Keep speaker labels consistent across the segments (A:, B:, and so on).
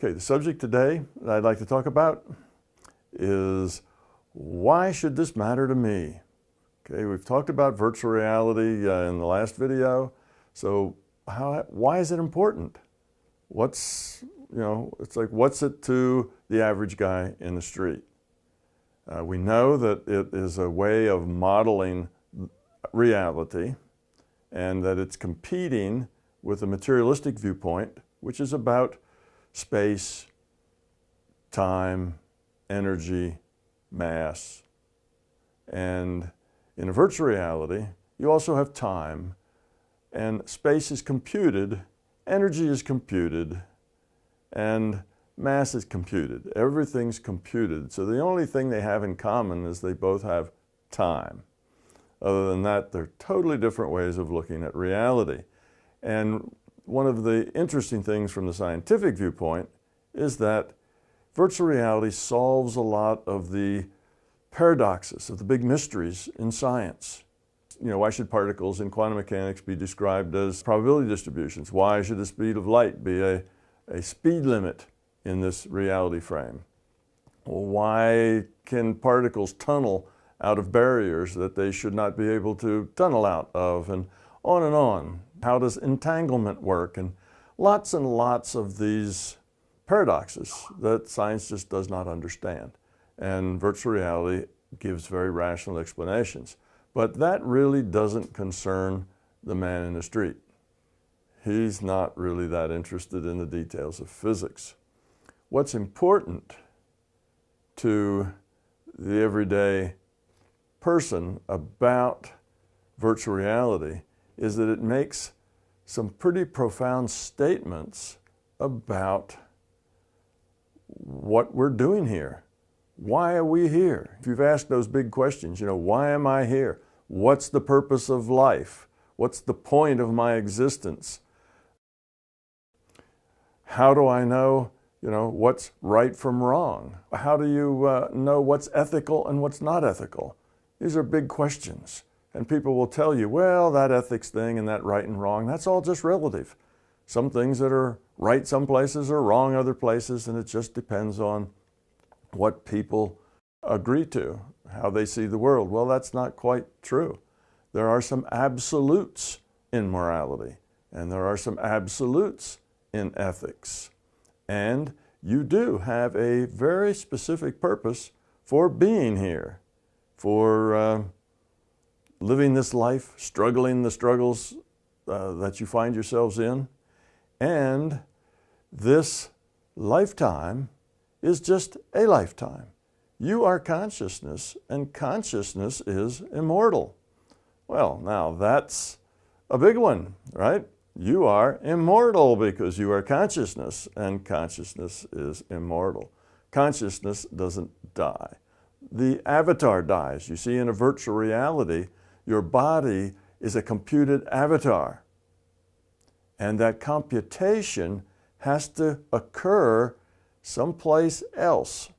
A: Okay, the subject today that I'd like to talk about is why should this matter to me? Okay, we've talked about virtual reality in the last video. So why is it important? It's like, what's it to the average guy in the street? We know that it is a way of modeling reality and that it's competing with a materialistic viewpoint, which is about space, time, energy, mass. And in a virtual reality, you also have time, and space is computed, energy is computed, and mass is computed. Everything's computed. So the only thing they have in common is they both have time. Other than that, they're totally different ways of looking at reality. And one of the interesting things from the scientific viewpoint is that virtual reality solves a lot of the paradoxes, of the big mysteries in science. Why should particles in quantum mechanics be described as probability distributions? Why should the speed of light be a speed limit in this reality frame? Why can particles tunnel out of barriers that they should not be able to tunnel out of? And on and on. How does entanglement work? And lots of these paradoxes that science just does not understand. And virtual reality gives very rational explanations. But that really doesn't concern the man in the street. He's not really that interested in the details of physics. What's important to the everyday person about virtual reality is that it makes some pretty profound statements about what we're doing here. Why are we here? If you've asked those big questions, why am I here? What's the purpose of life? What's the point of my existence? How do I know, what's right from wrong? How do you know what's ethical and what's not ethical? These are big questions. And people will tell you, well, that ethics thing and that right and wrong, that's all just relative. Some things that are right some places are wrong other places, and it just depends on what people agree to, how they see the world. Well, that's not quite true. There are some absolutes in morality, and there are some absolutes in ethics. And you do have a very specific purpose for being here, for living this life, struggling the struggles that you find yourselves in. And this lifetime is just a lifetime. You are consciousness, and consciousness is immortal. Well, now that's a big one, right? You are immortal because you are consciousness, and consciousness is immortal. Consciousness doesn't die. The avatar dies. You see, in a virtual reality, your body is a computed avatar. And that computation has to occur someplace else,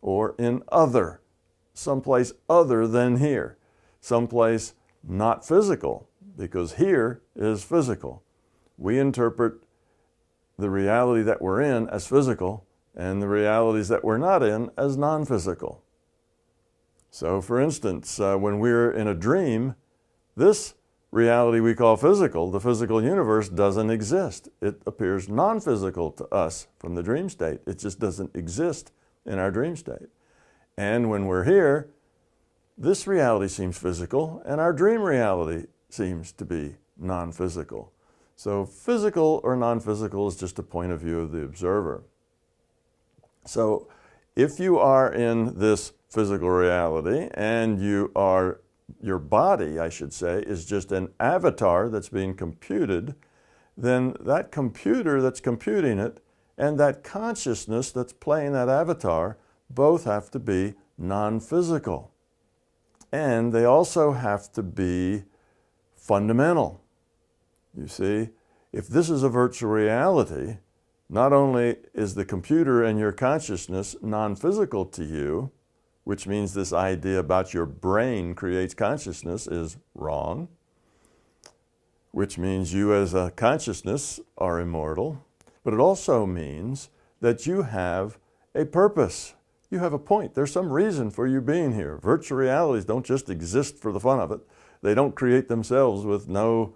A: or in someplace other than here, someplace not physical, because here is physical. We interpret the reality that we're in as physical, and the realities that we're not in as non-physical. So for instance, when we're in a dream, this reality we call physical, the physical universe, doesn't exist. It appears non-physical to us from the dream state. It just doesn't exist in our dream state. And when we're here, this reality seems physical, and our dream reality seems to be non-physical. So physical or non-physical is just a point of view of the observer. So if you are in this physical reality and your body, I should say, is just an avatar that's being computed, then that computer that's computing it and that consciousness that's playing that avatar both have to be non-physical. And they also have to be fundamental. You see, if this is a virtual reality, not only is the computer and your consciousness non-physical to you, which means this idea about your brain creates consciousness is wrong, which means you as a consciousness are immortal, but it also means that you have a purpose. You have a point. There's some reason for you being here. Virtual realities don't just exist for the fun of it. They don't create themselves with no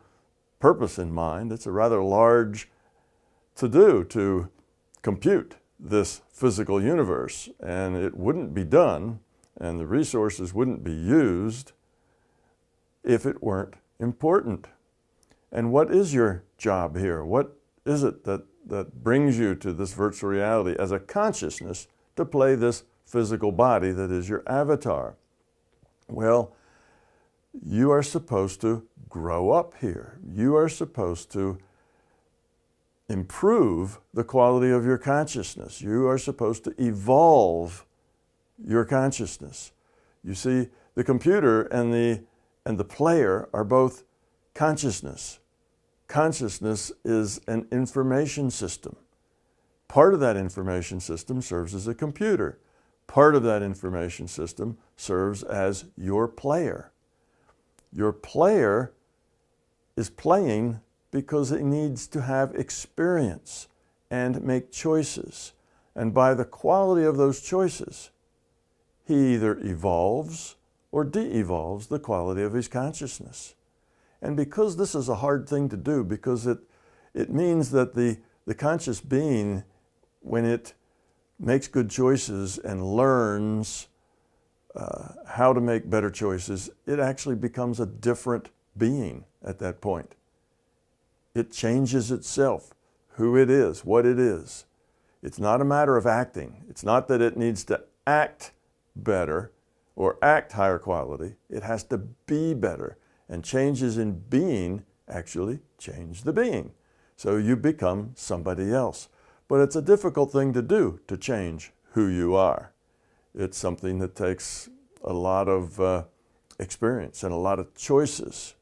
A: purpose in mind. It's a rather large to-do to compute this physical universe, and it wouldn't be done, and the resources wouldn't be used if it weren't important. And what is your job here? What is it that brings you to this virtual reality as a consciousness to play this physical body that is your avatar? Well, you are supposed to grow up here. You are supposed to improve the quality of your consciousness. You are supposed to evolve your consciousness. You see, the computer and the player are both consciousness. Consciousness is an information system. Part of that information system serves as a computer. Part of that information system serves as your player. Your player is playing because he needs to have experience and make choices. And by the quality of those choices, he either evolves or de-evolves the quality of his consciousness. And because this is a hard thing to do, because it means that the conscious being, when it makes good choices and learns how to make better choices, it actually becomes a different being at that point. It changes itself, who it is, what it is. It's not a matter of acting. It's not that it needs to act better or act higher quality. It has to be better. And changes in being actually change the being. So you become somebody else. But it's a difficult thing to do, to change who you are. It's something that takes a lot of experience and a lot of choices.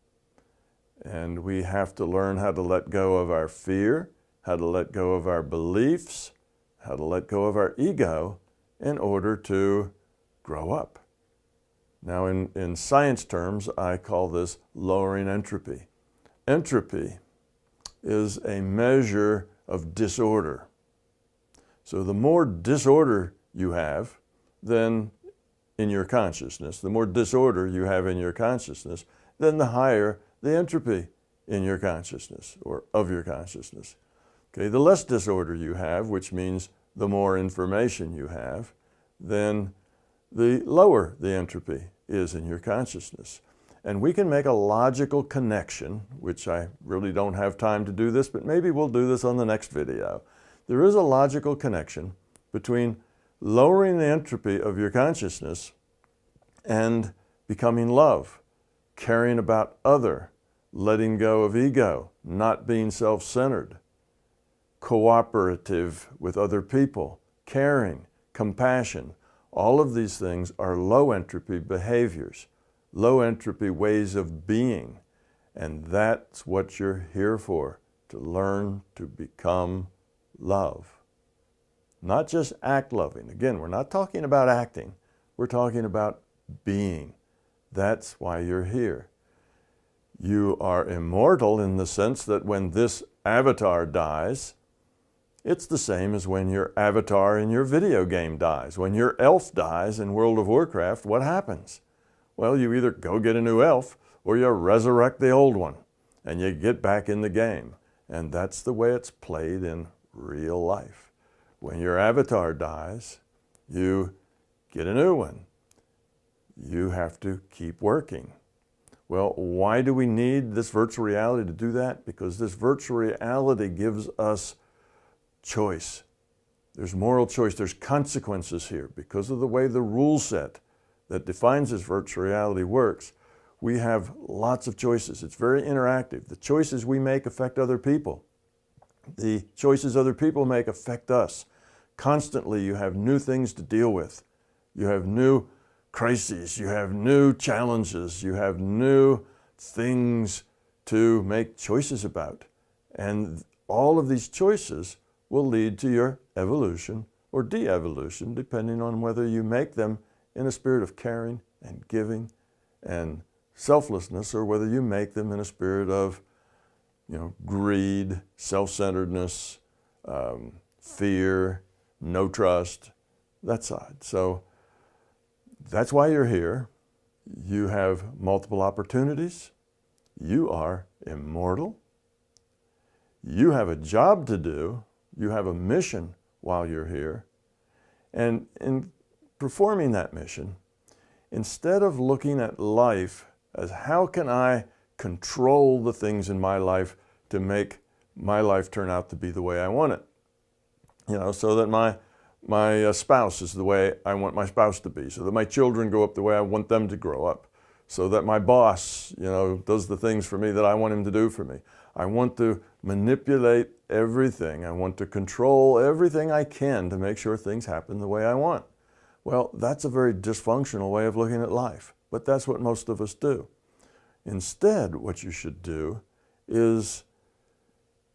A: And we have to learn how to let go of our fear, how to let go of our beliefs, how to let go of our ego in order to grow up. Now, in science terms, I call this lowering entropy. Entropy is a measure of disorder. So the more disorder you have, then in your consciousness, the more disorder you have in your consciousness, then the higher the entropy in your consciousness or of your consciousness. Okay, the less disorder you have, which means the more information you have, then the lower the entropy is in your consciousness. And we can make a logical connection, which I really don't have time to do this, but maybe we'll do this on the next video. There is a logical connection between lowering the entropy of your consciousness and becoming love, caring about other, letting go of ego, not being self-centered, cooperative with other people, caring, compassion. All of these things are low entropy behaviors, low entropy ways of being. And that's what you're here for, to learn to become love. Not just act loving. Again, we're not talking about acting. We're talking about being. That's why you're here. You are immortal in the sense that when this avatar dies, it's the same as when your avatar in your video game dies. When your elf dies in World of Warcraft, what happens? Well, you either go get a new elf or you resurrect the old one and you get back in the game. And that's the way it's played in real life. When your avatar dies, you get a new one. You have to keep working. Well, why do we need this virtual reality to do that? Because this virtual reality gives us choice. There's moral choice. There's consequences here. Because of the way the rule set that defines this virtual reality works, we have lots of choices. It's very interactive. The choices we make affect other people. The choices other people make affect us. Constantly, you have new things to deal with. You have new crises. You have new challenges. You have new things to make choices about. And all of these choices will lead to your evolution or de-evolution, depending on whether you make them in a spirit of caring and giving and selflessness, or whether you make them in a spirit of, greed, self-centeredness, fear, no trust, that side. So that's why you're here. You have multiple opportunities. You are immortal. You have a job to do. You have a mission while you're here. And in performing that mission, instead of looking at life as how can I control the things in my life to make my life turn out to be the way I want it, so that my spouse is the way I want my spouse to be, so that my children grow up the way I want them to grow up, so that my boss, does the things for me that I want him to do for me. I want to manipulate everything. I want to control everything I can to make sure things happen the way I want. Well, that's a very dysfunctional way of looking at life, but that's what most of us do. Instead, what you should do is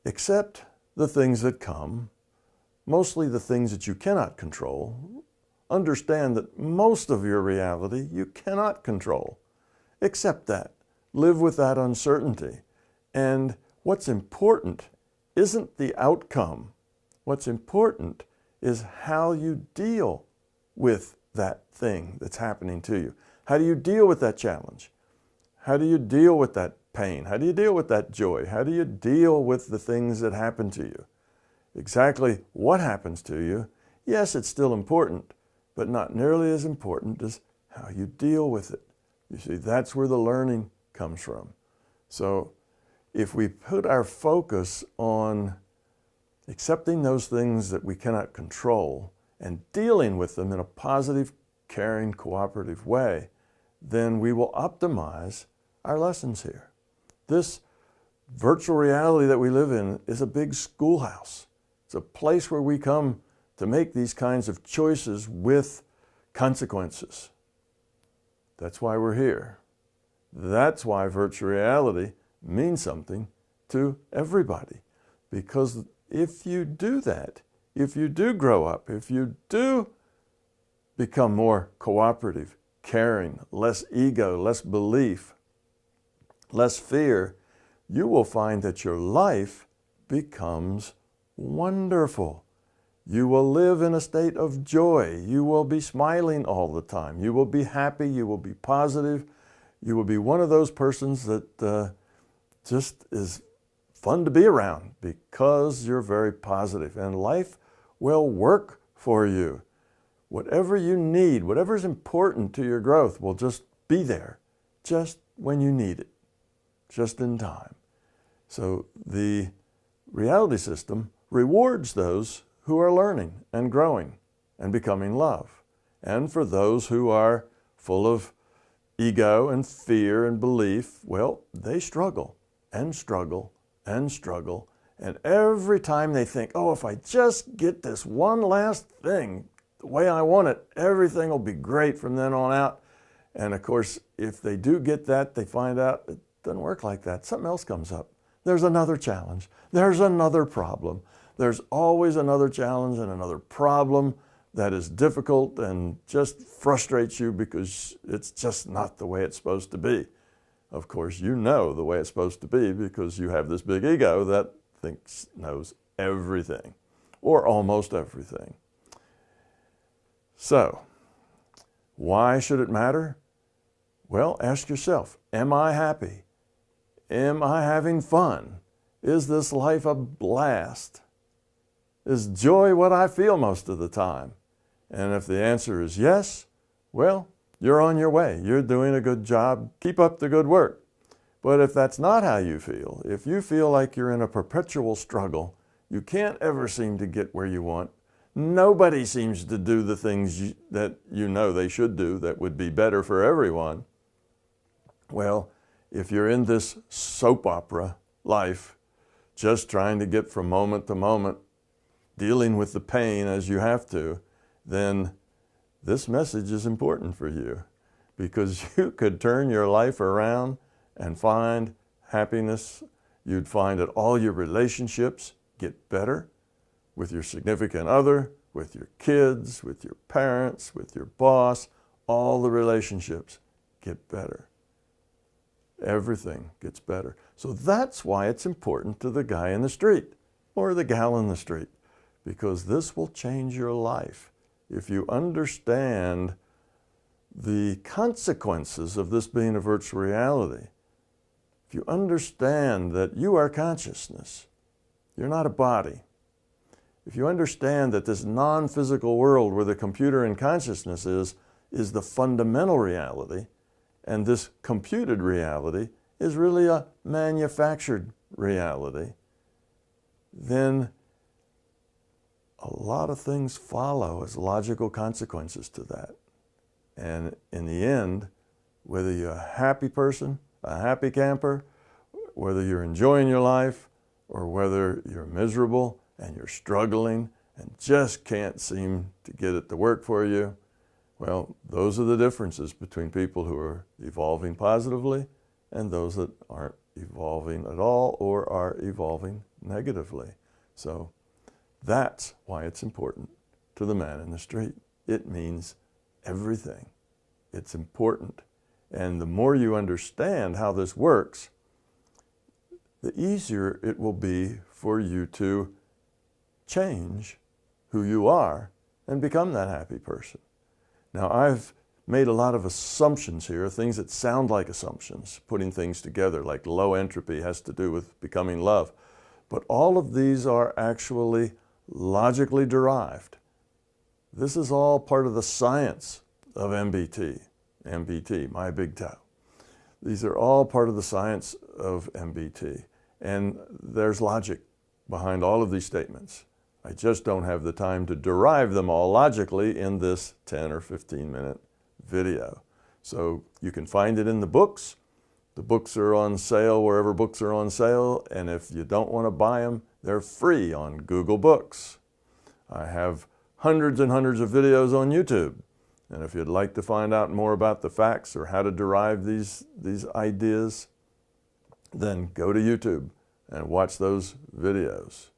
A: accept the things that come, mostly the things that you cannot control. Understand that most of your reality you cannot control. Accept that. Live with that uncertainty. And what's important isn't the outcome. What's important is how you deal with that thing that's happening to you. How do you deal with that challenge? How do you deal with that pain? How do you deal with that joy? How do you deal with the things that happen to you? Exactly what happens to you, yes, it's still important, but not nearly as important as how you deal with it. You see, that's where the learning comes from. So if we put our focus on accepting those things that we cannot control and dealing with them in a positive, caring, cooperative way, then we will optimize our lessons here. This virtual reality that we live in is a big schoolhouse. It's a place where we come to make these kinds of choices with consequences. That's why we're here. That's why virtual reality means something to everybody. Because if you do that, if you do grow up, if you do become more cooperative, caring, less ego, less belief, less fear, you will find that your life becomes wonderful. You will live in a state of joy. You will be smiling all the time. You will be happy. You will be positive. You will be one of those persons that just is fun to be around because you're very positive, and life will work for you. Whatever you need, whatever is important to your growth will just be there, just when you need it, just in time. So the reality system rewards those who are learning and growing and becoming love. And for those who are full of ego and fear and belief, well, they struggle and struggle and struggle. And every time they think, oh, if I just get this one last thing the way I want it, everything will be great from then on out. And of course, if they do get that, they find out it doesn't work like that. Something else comes up. There's another challenge. There's another problem. There's always another challenge and another problem that is difficult and just frustrates you because it's just not the way it's supposed to be. Of course, you know the way it's supposed to be because you have this big ego that knows everything or almost everything. So, why should it matter? Well, ask yourself, am I happy? Am I having fun? Is this life a blast? Is joy what I feel most of the time? And if the answer is yes, well, you're on your way. You're doing a good job. Keep up the good work. But if that's not how you feel, if you feel like you're in a perpetual struggle, you can't ever seem to get where you want, nobody seems to do the things that you know they should do that would be better for everyone, well, if you're in this soap opera life, just trying to get from moment to moment, dealing with the pain as you have to, then this message is important for you because you could turn your life around and find happiness. You'd find that all your relationships get better with your significant other, with your kids, with your parents, with your boss. All the relationships get better. Everything gets better. So that's why it's important to the guy in the street or the gal in the street, because this will change your life. If you understand the consequences of this being a virtual reality, if you understand that you are consciousness, you're not a body. If you understand that this non-physical world where the computer and consciousness is the fundamental reality, and this computed reality is really a manufactured reality, then a lot of things follow as logical consequences to that. And in the end, whether you're a happy person, a happy camper, whether you're enjoying your life, or whether you're miserable and you're struggling and just can't seem to get it to work for you, well, those are the differences between people who are evolving positively and those that aren't evolving at all or are evolving negatively. So that's why it's important to the man in the street. It means everything. It's important. And the more you understand how this works, the easier it will be for you to change who you are and become that happy person. Now, I've made a lot of assumptions here, things that sound like assumptions, putting things together, like low entropy has to do with becoming love. But all of these are actually logically derived. This is all part of the science of MBT, my big toe. These are all part of the science of MBT. And there's logic behind all of these statements. I just don't have the time to derive them all logically in this 10 or 15 minute video. So you can find it in the books. The books are on sale wherever books are on sale, and if you don't want to buy them, they're free on Google Books. I have hundreds and hundreds of videos on YouTube, and if you'd like to find out more about the facts or how to derive these ideas, then go to YouTube and watch those videos.